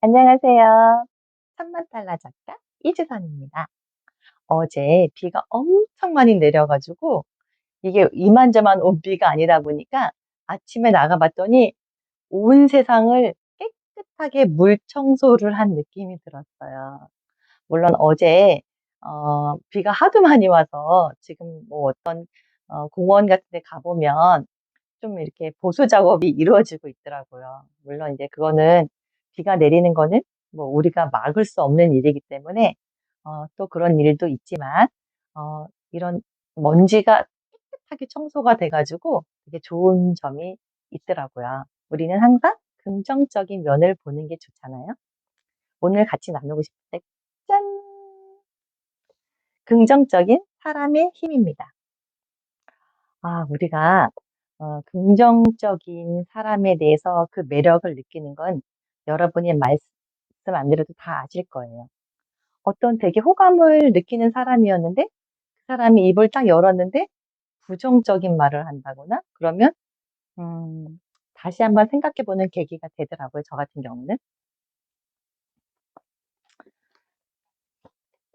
안녕하세요. 삼만달러 작가 이주선입니다. 어제 비가 엄청 많이 내려가지고 이게 이만저만 온 비가 아니다 보니까 아침에 나가봤더니 온 세상을 깨끗하게 물 청소를 한 느낌이 들었어요. 물론 어제 비가 하도 많이 와서 지금 뭐 어떤 공원 같은 데 가보면 좀 이렇게 보수 작업이 이루어지고 있더라고요. 물론 이제 그거는 비가 내리는 거는 뭐 우리가 막을 수 없는 일이기 때문에 또 그런 일도 있지만 이런 먼지가 깨끗하게 청소가 돼 가지고 되게 좋은 점이 있더라고요. 우리는 항상 긍정적인 면을 보는 게 좋잖아요. 오늘 같이 나누고 싶을 때 짠! 긍정적인 사람의 힘입니다. 우리가 긍정적인 사람에 대해서 그 매력을 느끼는 건 여러분이 말씀 안 드려도 다 아실 거예요. 어떤 되게 호감을 느끼는 사람이었는데 그 사람이 입을 딱 열었는데 부정적인 말을 한다거나 그러면 다시 한번 생각해 보는 계기가 되더라고요, 저 같은 경우는.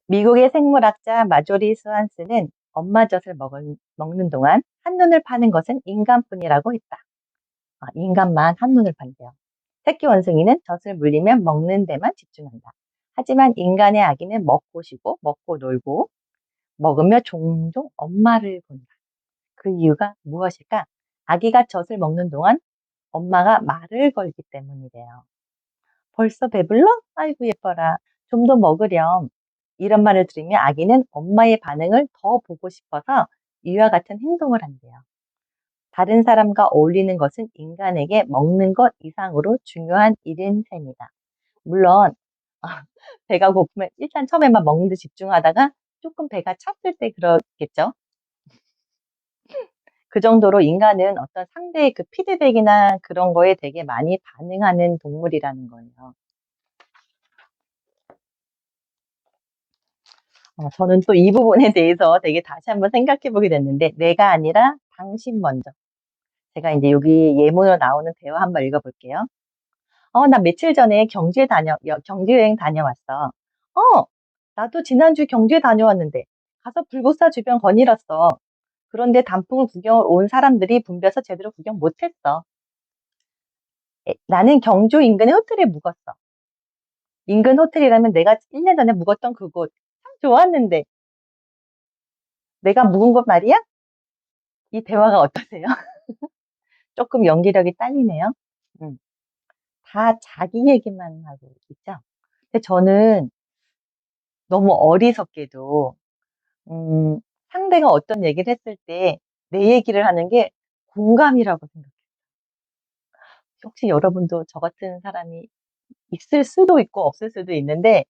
미국의 생물학자 마조리 스완스는 엄마 젖을 먹는 동안 한눈을 파는 것은 인간뿐이라고 했다. 인간만 한눈을 판대요. 새끼 원숭이는 젖을 물리면 먹는 데만 집중한다. 하지만 인간의 아기는 먹고 쉬고 먹고 놀고 먹으며 종종 엄마를 본다. 그 이유가 무엇일까? 아기가 젖을 먹는 동안 엄마가 말을 걸기 때문이래요. 벌써 배불러? 아이고 예뻐라. 좀 더 먹으렴. 이런 말을 들으면 아기는 엄마의 반응을 더 보고 싶어서 이와 같은 행동을 한대요. 다른 사람과 어울리는 것은 인간에게 먹는 것 이상으로 중요한 일인 셈이다. 물론 배가 고프면 일단 처음에만 먹는 데 집중하다가 조금 배가 찼을 때 그러겠죠. 그 정도로 인간은 어떤 상대의 그 피드백이나 그런 거에 되게 많이 반응하는 동물이라는 거예요. 저는 또 이 부분에 대해서 되게 다시 한번 생각해 보게 됐는데, 내가 아니라 당신 먼저. 제가 이제 여기 예문으로 나오는 대화 한번 읽어볼게요. 나 며칠 전에 경주 여행 다녀왔어. 어, 나도 지난주 경주에 다녀왔는데, 가서 불국사 주변 거닐었어. 그런데 단풍을 구경을 온 사람들이 붐벼서 제대로 구경 못했어. 나는 경주 인근의 호텔에 묵었어. 인근 호텔이라면 내가 1년 전에 묵었던 그곳. 참 좋았는데. 내가 묵은 곳 말이야? 이 대화가 어떠세요? 조금 연기력이 딸리네요. 음, 다 자기 얘기만 하고 있죠. 근데 저는 너무 어리석게도 음, 상대가 어떤 얘기를 했을 때 내 얘기를 하는 게 공감이라고 생각해요. 혹시 여러분도 저 같은 사람이 있을 수도 있고 없을 수도 있는데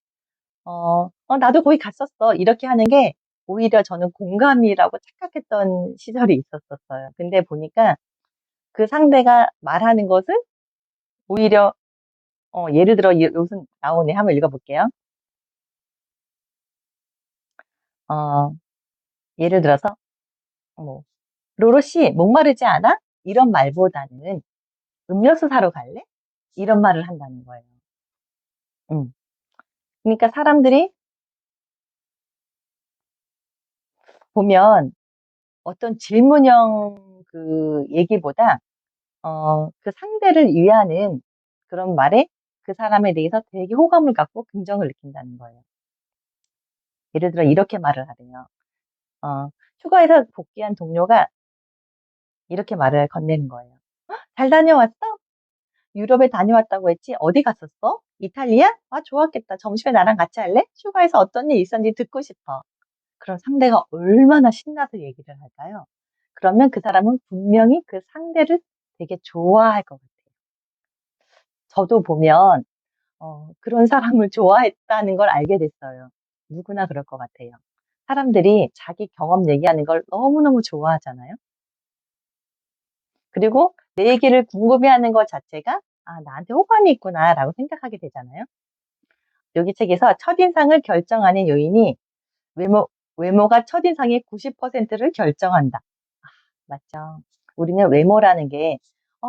나도 거기 갔었어. 이렇게 하는 게 오히려 저는 공감이라고 착각했던 시절이 있었었어요. 근데 보니까 그 상대가 말하는 것은 오히려 예를 들어 요즘 나오네. 한번 읽어볼게요. 어, 예를 들어서 뭐 로로 씨 목마르지 않아? 이런 말보다는 음료수 사러 갈래? 이런 말을 한다는 거예요. 음. 그러니까 사람들이 보면 어떤 질문형 그 얘기보다 그 상대를 위하는 그런 말에 그 사람에 대해서 되게 호감을 갖고 긍정을 느낀다는 거예요. 예를 들어 이렇게 말을 하래요. 어, 휴가에서 복귀한 동료가 이렇게 말을 건네는 거예요. 잘 다녀왔어? 유럽에 다녀왔다고 했지? 어디 갔었어? 이탈리아? 좋았겠다. 점심에 나랑 같이 할래? 휴가에서 어떤 일 있었는지 듣고 싶어. 그럼 상대가 얼마나 신나서 얘기를 할까요? 그러면 그 사람은 분명히 그 상대를 되게 좋아할 것 같아요. 저도 보면 그런 사람을 좋아했다는 걸 알게 됐어요. 누구나 그럴 것 같아요. 사람들이 자기 경험 얘기하는 걸 너무너무 좋아하잖아요. 그리고 내 얘기를 궁금해하는 것 자체가 나한테 호감이 있구나라고 생각하게 되잖아요. 여기 책에서 첫인상을 결정하는 요인이 외모, 외모가 첫인상의 90%를 결정한다. 맞죠. 우리는 외모라는 게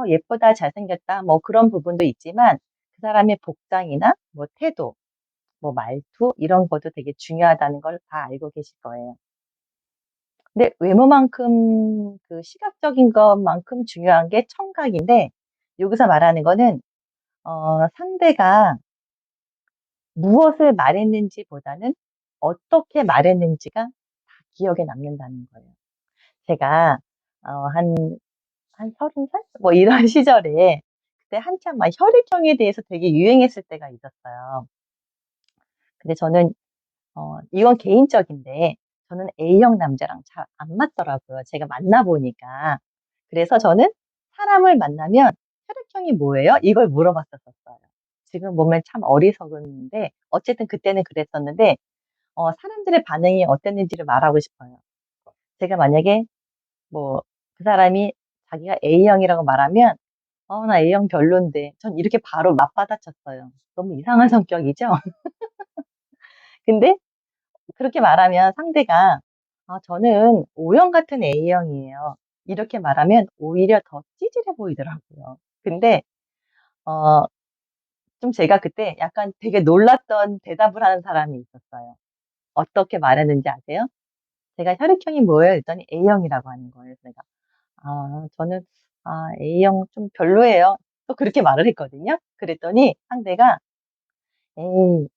예쁘다, 잘생겼다, 뭐 그런 부분도 있지만 그 사람의 복장이나 뭐 태도, 뭐 말투 이런 것도 되게 중요하다는 걸 다 알고 계실 거예요. 근데 외모만큼 그 시각적인 것만큼 중요한 게 청각인데 여기서 말하는 거는 상대가 무엇을 말했는지보다는 어떻게 말했는지가 다 기억에 남는다는 거예요. 제가 한 30살? 뭐 이런 시절에 그때 한참 막 혈액형에 대해서 되게 유행했을 때가 있었어요. 근데 저는 이건 개인적인데 저는 A형 남자랑 잘 안 맞더라고요, 제가 만나 보니까. 그래서 저는 사람을 만나면 "혈액형이 뭐예요?" 이걸 물어봤었었어요. 지금 보면 참 어리석은데 어쨌든 그때는 그랬었는데 사람들의 반응이 어땠는지를 말하고 싶어요. 제가 만약에 뭐 그 사람이 자기가 A형이라고 말하면 나 A형 별론데." 전 이렇게 바로 맞받아쳤어요. 너무 이상한 성격이죠? 근데 그렇게 말하면 상대가 저는 O형 같은 A형이에요." 이렇게 말하면 오히려 더 찌질해 보이더라고요. 근데 어 좀 제가 그때 약간 되게 놀랐던 대답을 하는 사람이 있었어요. 어떻게 말했는지 아세요? 제가 "혈액형이 뭐예요?" 그랬더니 A형이라고 하는 거예요. 그래서 내가 저는 A형 좀 별로예요." 또 그렇게 말을 했거든요. 그랬더니 상대가 "에이,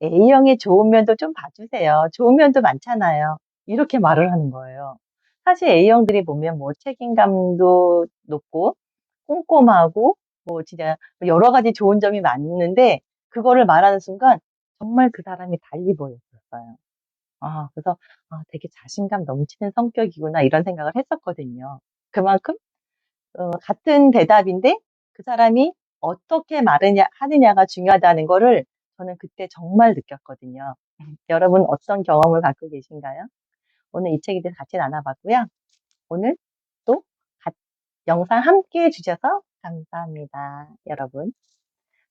A형의 좋은 면도 좀 봐 주세요. 좋은 면도 많잖아요." 이렇게 말을 하는 거예요. 사실 A형들이 보면 뭐 책임감도 높고 꼼꼼하고 뭐 진짜 여러 가지 좋은 점이 많은데 그거를 말하는 순간 정말 그 사람이 달리 보였었어요. 그래서 '되게 자신감 넘치는 성격이구나.' 이런 생각을 했었거든요. 그만큼 같은 대답인데 그 사람이 어떻게 말하냐 하느냐가 중요하다는 거를 저는 그때 정말 느꼈거든요. 여러분 어떤 경험을 갖고 계신가요? 오늘 이 책에 대해서 같이 나눠 봤고요. 오늘 또 같 영상 함께 해 주셔서 감사합니다. 여러분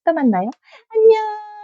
또 만나요. 안녕.